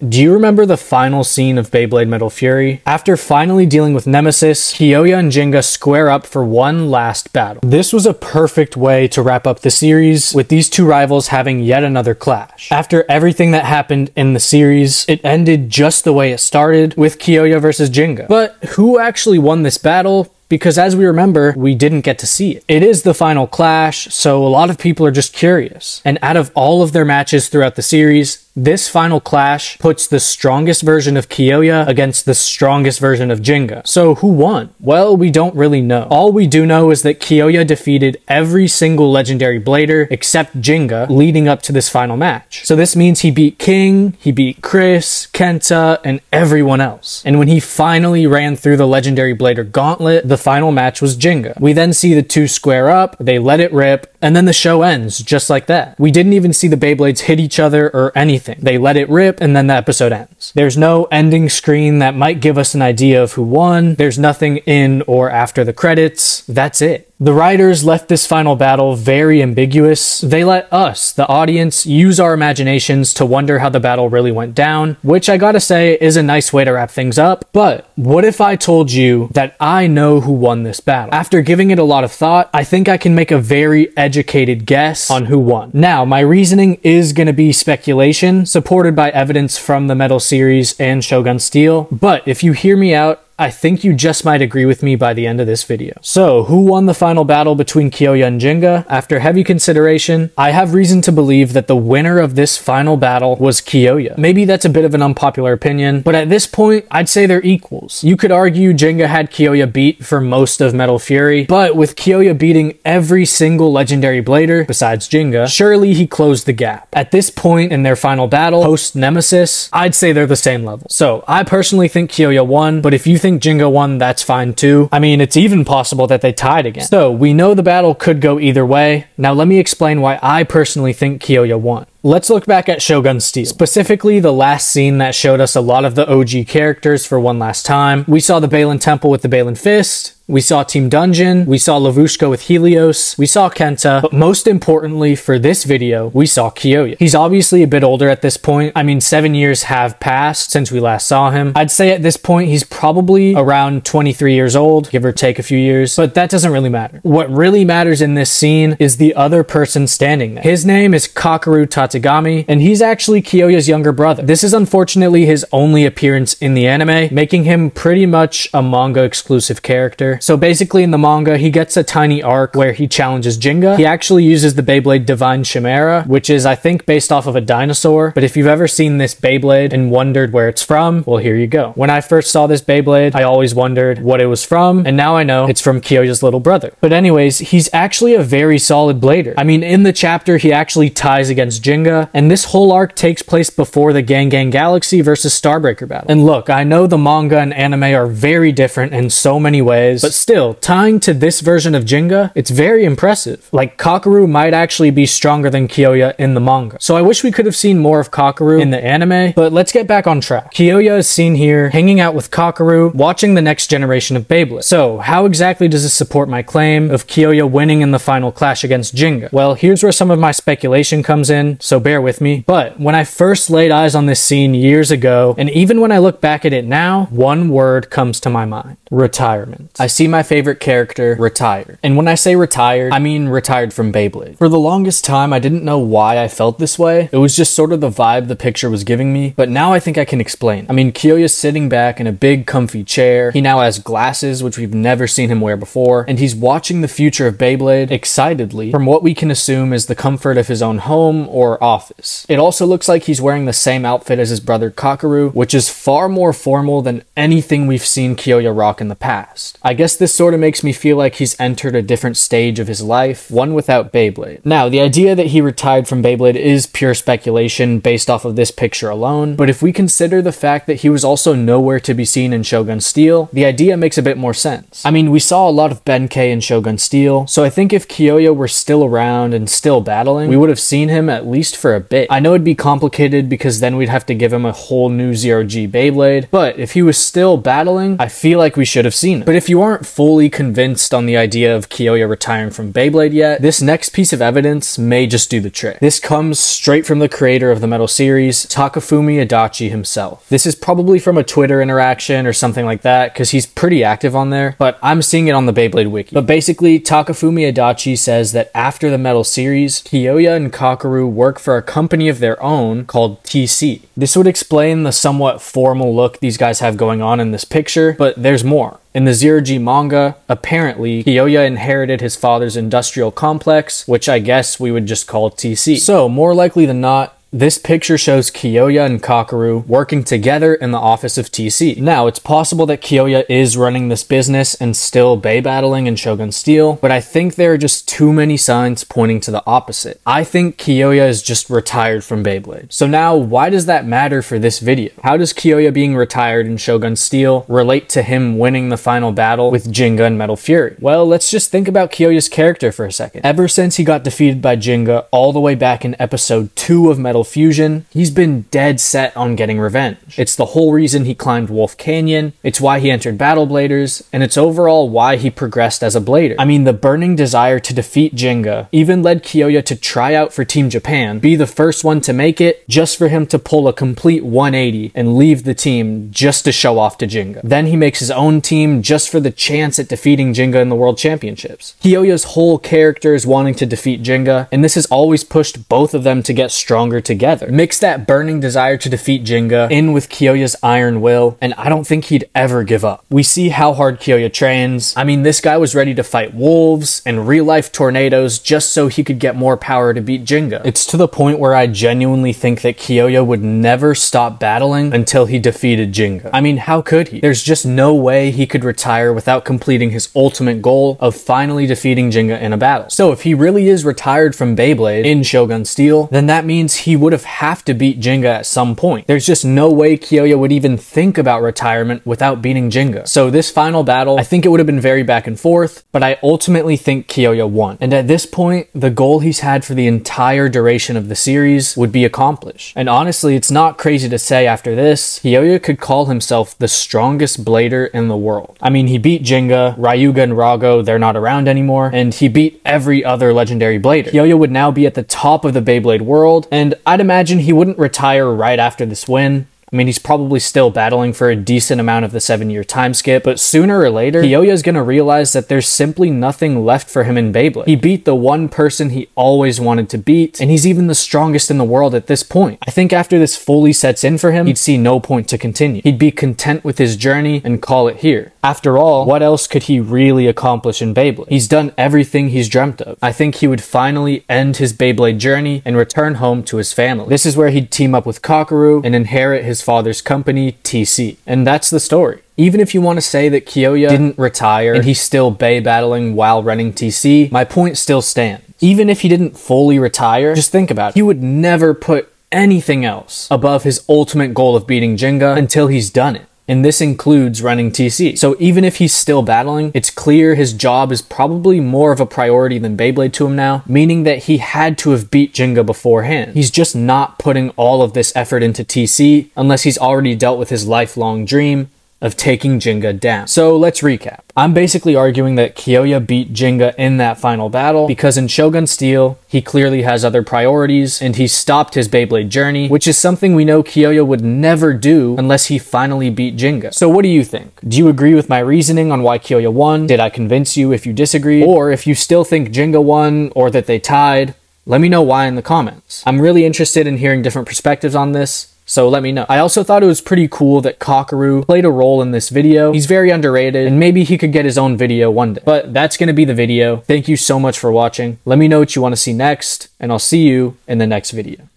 Do you remember the final scene of Beyblade Metal Fury? After finally dealing with Nemesis, Kyoya and Jinga square up for one last battle. This was a perfect way to wrap up the series, with these two rivals having yet another clash. After everything that happened in the series, it ended just the way it started, with Kyoya versus Jinga. But who actually won this battle? Because as we remember, we didn't get to see it. It is the final clash, so a lot of people are just curious. And out of all of their matches throughout the series, this final clash puts the strongest version of Kyoya against the strongest version of Jinga. So who won? Well, we don't really know. All we do know is that Kyoya defeated every single legendary blader except Jinga leading up to this final match. So this means he beat King, he beat Chris, Kenta, and everyone else. And when he finally ran through the legendary blader gauntlet, the final match was Jinga. We then see the two square up, they let it rip, and then the show ends just like that. We didn't even see the Beyblades hit each other or anything. They let it rip and then the episode ends. There's no ending screen that might give us an idea of who won. There's nothing in or after the credits. That's it. The writers left this final battle very ambiguous. They let us, the audience, use our imaginations to wonder how the battle really went down, which I gotta say is a nice way to wrap things up. But what if I told you that I know who won this battle? After giving it a lot of thought, I think I can make a very educated guess on who won. Now, my reasoning is gonna be speculation, supported by evidence from the Metal series and Shogun Steel. But if you hear me out, I think you just might agree with me by the end of this video. So, who won the final battle between Kyoya and Jinga? After heavy consideration, I have reason to believe that the winner of this final battle was Kyoya. Maybe that's a bit of an unpopular opinion, but at this point, I'd say they're equals. You could argue Jinga had Kyoya beat for most of Metal Fury, but with Kyoya beating every single legendary blader, besides Jinga, surely he closed the gap. At this point in their final battle, post-Nemesis, I'd say they're the same level. So, I personally think Kyoya won, but if you think Jinga won, that's fine too. I mean, it's even possible that they tied again. So, we know the battle could go either way. Now, let me explain why I personally think Kyoya won. Let's look back at Shogun Steel. Specifically, the last scene that showed us a lot of the OG characters for one last time. We saw the Balin Temple with the Balin Fist. We saw Team Dungeon, we saw Lavushka with Helios, we saw Kenta, but most importantly for this video, we saw Kyoya. He's obviously a bit older at this point. I mean, 7 years have passed since we last saw him. I'd say at this point, he's probably around 23 years old, give or take a few years, but that doesn't really matter. What really matters in this scene is the other person standing there. His name is Kakeru Tategami, and he's actually Kyoya's younger brother. This is unfortunately his only appearance in the anime, making him pretty much a manga exclusive character. So basically in the manga, he gets a tiny arc where he challenges Jinga. He actually uses the Beyblade Divine Chimera, which is, I think, based off of a dinosaur. But if you've ever seen this Beyblade and wondered where it's from, well, here you go. When I first saw this Beyblade, I always wondered what it was from, and now I know it's from Kyoya's little brother. But anyways, he's actually a very solid blader. I mean, in the chapter, he actually ties against Jinga, and this whole arc takes place before the Gang Gang Galaxy versus Starbreaker battle. And look, I know the manga and anime are very different in so many ways, but still, tying to this version of Jinga, it's very impressive. Like, Kakeru might actually be stronger than Kyoya in the manga. So I wish we could have seen more of Kakeru in the anime, but let's get back on track. Kyoya is seen here, hanging out with Kakeru, watching the next generation of Beyblade. So, how exactly does this support my claim of Kyoya winning in the final clash against Jinga? Well, here's where some of my speculation comes in, so bear with me. But, when I first laid eyes on this scene years ago, and even when I look back at it now, one word comes to my mind. Retirement. I see my favorite character retired. And when I say retired, I mean retired from Beyblade. For the longest time, I didn't know why I felt this way. It was just sort of the vibe the picture was giving me, but now I think I can explain. I mean, Kyoya's sitting back in a big comfy chair. He now has glasses, which we've never seen him wear before, and he's watching the future of Beyblade excitedly from what we can assume is the comfort of his own home or office. It also looks like he's wearing the same outfit as his brother Kakeru, which is far more formal than anything we've seen Kyoya rock in the past. I guess this sort of makes me feel like he's entered a different stage of his life, one without Beyblade. Now, the idea that he retired from Beyblade is pure speculation based off of this picture alone, but if we consider the fact that he was also nowhere to be seen in Shogun Steel, the idea makes a bit more sense. I mean, we saw a lot of Benkei in Shogun Steel, so I think if Kyoya were still around and still battling, we would have seen him at least least for a bit. I know it'd be complicated because then we'd have to give him a whole new Zero-G Beyblade, but if he was still battling, I feel like we should have seen it. But if you aren't fully convinced on the idea of Kyoya retiring from Beyblade yet, this next piece of evidence may just do the trick. This comes straight from the creator of the Metal series, Takafumi Adachi himself. This is probably from a Twitter interaction or something like that, because he's pretty active on there, but I'm seeing it on the Beyblade wiki. But basically, Takafumi Adachi says that after the Metal series, Kyoya and Kakeru work for a company of their own called TC. This would explain the somewhat formal look these guys have going on in this picture, but there's more. In the Zero-G manga, apparently, Kyoya inherited his father's industrial complex, which I guess we would just call TC. So, more likely than not, this picture shows Kyoya and Kakeru working together in the office of TC. Now, it's possible that Kyoya is running this business and still Bey battling in Shogun Steel, but I think there are just too many signs pointing to the opposite. I think Kyoya is just retired from Beyblade. So now, why does that matter for this video? How does Kyoya being retired in Shogun Steel relate to him winning the final battle with Jinga and Metal Fury? Well, let's just think about Kyoya's character for a second. Ever since he got defeated by Jinga all the way back in episode 2 of Metal Fusion, he's been dead set on getting revenge. It's the whole reason he climbed Wolf Canyon, it's why he entered Battle Bladers, and it's overall why he progressed as a blader. I mean, the burning desire to defeat Jinga even led Kyoya to try out for Team Japan, be the first one to make it, just for him to pull a complete 180 and leave the team just to show off to Jinga. Then he makes his own team just for the chance at defeating Jinga in the World Championships. Kyoya's whole character is wanting to defeat Jinga, and this has always pushed both of them to get stronger together. Mix that burning desire to defeat Jinga in with Kyoya's iron will, and I don't think he'd ever give up. We see how hard Kyoya trains. I mean, this guy was ready to fight wolves and real-life tornadoes just so he could get more power to beat Jinga. It's to the point where I genuinely think that Kyoya would never stop battling until he defeated Jinga. I mean, how could he? There's just no way he could retire without completing his ultimate goal of finally defeating Jinga in a battle. So if he really is retired from Beyblade in Shogun Steel, then that means he would have to beat Jinga at some point. There's just no way Kyoya would even think about retirement without beating Jinga. So this final battle, I think it would have been very back and forth, but I ultimately think Kyoya won. And at this point, the goal he's had for the entire duration of the series would be accomplished. And honestly, it's not crazy to say after this, Kyoya could call himself the strongest blader in the world. I mean, he beat Jinga, Ryuga and Rago, they're not around anymore, and he beat every other legendary blader. Kyoya would now be at the top of the Beyblade world, and I'd imagine he wouldn't retire right after this win. I mean, he's probably still battling for a decent amount of the 7-year time skip, but sooner or later, Kyoya is going to realize that there's simply nothing left for him in Beyblade. He beat the one person he always wanted to beat, and he's even the strongest in the world at this point. I think after this fully sets in for him, he'd see no point to continue. He'd be content with his journey and call it here. After all, what else could he really accomplish in Beyblade? He's done everything he's dreamt of. I think he would finally end his Beyblade journey and return home to his family. This is where he'd team up with Kakeru and inherit his father's company, TC. And that's the story. Even if you want to say that Kyoya didn't retire and he's still Bey battling while running TC, my point still stands. Even if he didn't fully retire, just think about it. He would never put anything else above his ultimate goal of beating Jinga until he's done it. And this includes running TC. So even if he's still battling, it's clear his job is probably more of a priority than Beyblade to him now, meaning that he had to have beat Jinga beforehand. He's just not putting all of this effort into TC unless he's already dealt with his lifelong dream of taking Jinga down. So let's recap. I'm basically arguing that Kyoya beat Jinga in that final battle because in Shogun Steel, he clearly has other priorities and he stopped his Beyblade journey, which is something we know Kyoya would never do unless he finally beat Jinga. So what do you think? Do you agree with my reasoning on why Kyoya won? Did I convince you if you disagree? Or if you still think Jinga won or that they tied, let me know why in the comments. I'm really interested in hearing different perspectives on this. So let me know. I also thought it was pretty cool that Kakeru played a role in this video. He's very underrated, and maybe he could get his own video one day. But that's going to be the video. Thank you so much for watching. Let me know what you want to see next, and I'll see you in the next video.